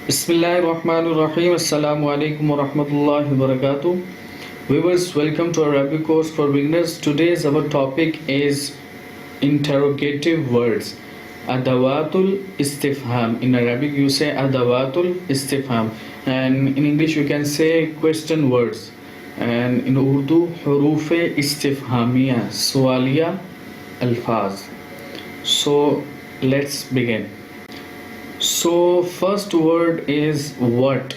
Bismillahirrahmanirrahim. Assalamu alaikum wa rahmatullahi wa barakatuh. Viewers, welcome to our Arabic course for beginners. Today's our topic is interrogative words. Adawatul istifham. In Arabic you say adawatul istifham, and in English you can say question words. And in Urdu, hurufe istifhamiya, sualiya alfaz. So let's begin. So first word is what.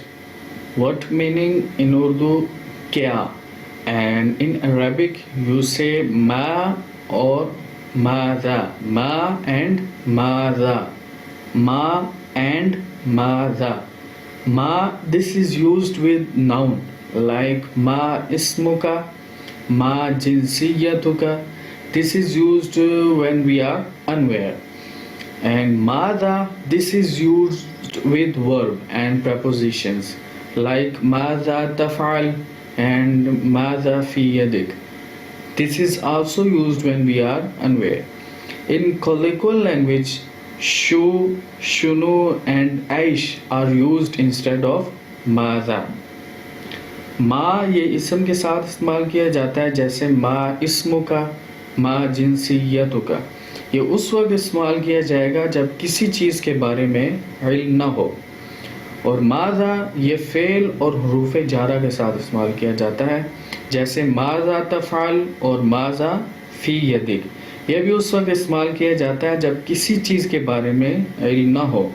What meaning in Urdu kya, and in Arabic you say ma or mada. Ma and mada. Ma and mada. Ma, this is used with noun like ma ismuka, ma jinsiyatuka. This is used when we are unaware. And mada, this is used with verb and prepositions like mada taf'al and mada fi yadik. This is also used when we are unaware. In colloquial language, shu, shunu and aish are used instead of mada. मा ये इसम के साथ इस्तेमाल किया जाता है, जैसे मा इस्मु का, मा जिनसियतु का। ये उस वक्त इस्तेमाल किया जाएगा जब किसी चीज़ के बारे में इल्म ना हो। और माज़ा ये फ़ेल और हरूफ जारा के साथ इस्तेमाल किया जाता है, जैसे माज़ा तफ़अल और माज़ा फ़ी यदिक। यह भी उस वक्त इस्तेमाल किया जाता है जब किसी चीज़ के बारे में इल्म ना हो।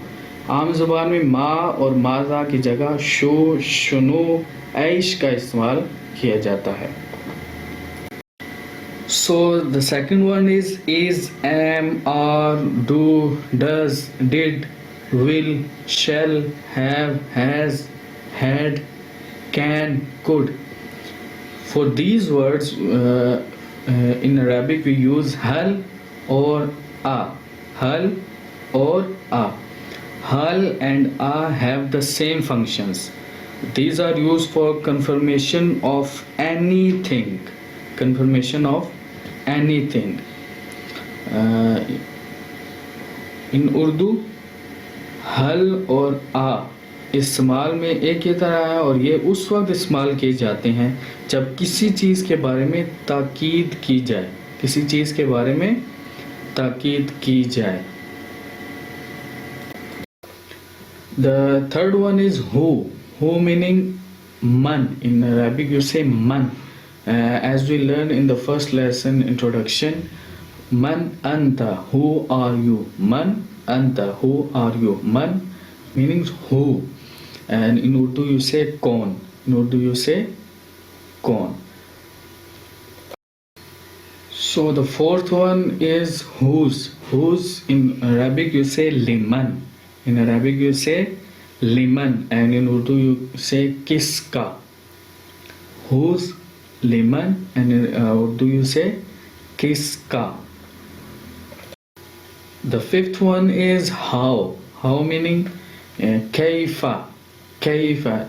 आम ज़ुबान में मा और माज़ा की जगह शु, शुनु, ऐश का इस्तेमाल किया जाता है। So the second one is, am, are, do, does, did, will, shall, have, has, had, can, could. For these words in Arabic we use hal or a. Hal or a. Hal and a have the same functions. These are used for confirmation of anything. Confirmation of anything. In Urdu, हल और आ इस्तेमाल में एक ही तरह है, और ये उस वक्त इस्तेमाल किए जाते हैं जब किसी चीज़ के बारे में ताकीद की जाए। किसी चीज़ के बारे में ताकीद की जाए। The third one is who. Who meaning man. In Arabic you say man. As we learned in the first lesson introduction, man anta, who are you? Man anta, who are you? Man meaning who. And in Urdu you say kaun. In Urdu you say kaun. So the fourth one is whose. Whose in Arabic you say liman. In Arabic you say liman, and in Urdu you say kiska. Whose, liman, and in Urdu you say kiska. The fifth one is how. How meaning kaifa. Kaifa,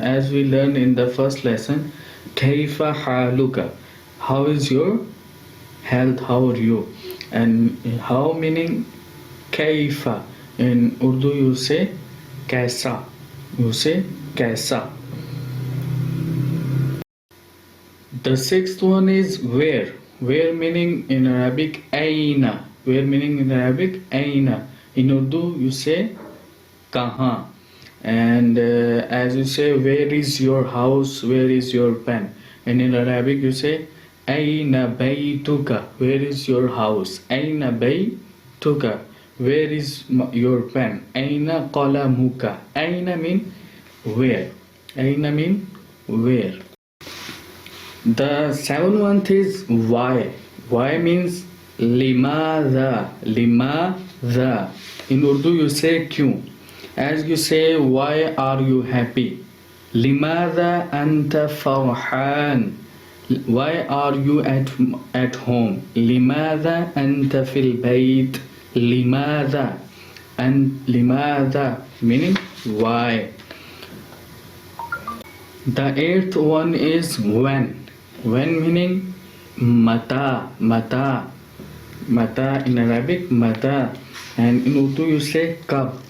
as we learned in the first lesson, kaifa haluka. How is your health? How are you? And how meaning kaifa. In Urdu you say kaisa. You say kaisa. The sixth one is where. Where meaning in Arabic aina. Where meaning in Arabic aina. In Urdu you say kahan. And as you say, where is your house? Where is your pen? And in Arabic you say aina baytuka. Where is your house? Aina baytuka. Where is your pen? Aina qalamuka. Aina mean where. Aina mean where. The seventh one is why. Why means limadha. Limadha. In Urdu you say kyun. As you say, why are you happy? Limadha anta farhan. Why are you at home? Limadha anta fil bayt. Limadha. And limadha meaning why. The eighth one is when. When meaning mata. Mata. Mata in Arabic mata. And in Urdu you say kab.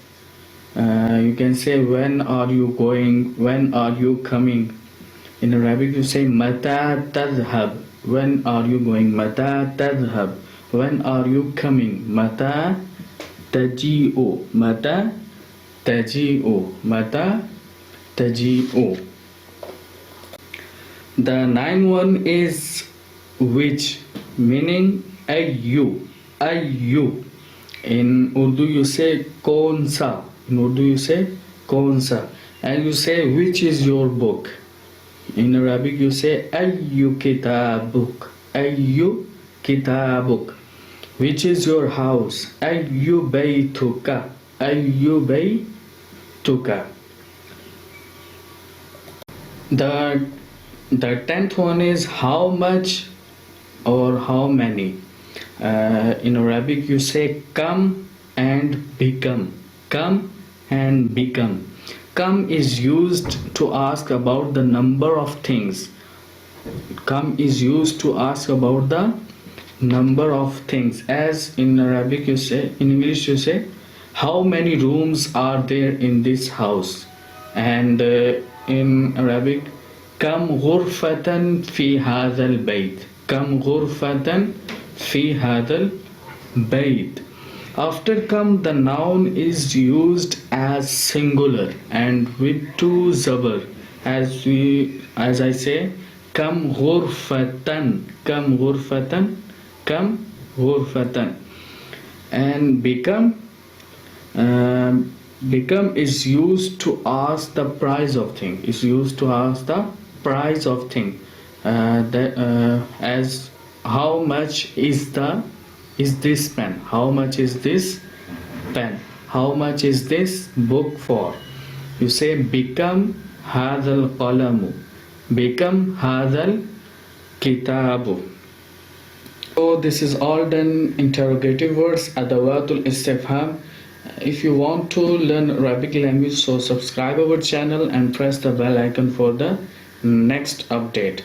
You can say when are you going, when are you coming. In Arabic you say mata tadhhab, when are you going, mata tadhhab, when are you coming, mata taji'u, mata taji'u, mata taji'u. The ninth one is which, meaning ayyu. In Urdu you say kaun sa, in Urdu you say kaun sa, and you say which is your book. In Arabic you say ayyu kitabuk, ayyu kitabuk. Which is your house, ayyu baytuka, ayyu baytuka. The 10th one is how much or how many. In Arabic you say come and become, come and become. Come is used to ask about the number of things. Come is used to ask about the number of things. As in Arabic you say, in English you say how many rooms are there in this house. And in Arabic, kam ghurfatan fi hadal bayt, kam ghurfatan fi hadal bayt. After come, the noun is used as singular and with two zabar. As I say, kam ghurfatan, kam ghurfatan, kam ghurfatan. And become is used to ask the price of thing, is used to ask the price of thing. As how much is this pen, how much is this pen, how much is this book for. You say become hadal qalamu, become hadal kitabu. So this is all done interrogative words, adawatul istifham. If you want to learn Arabic language, so subscribe our channel and press the bell icon for the next update.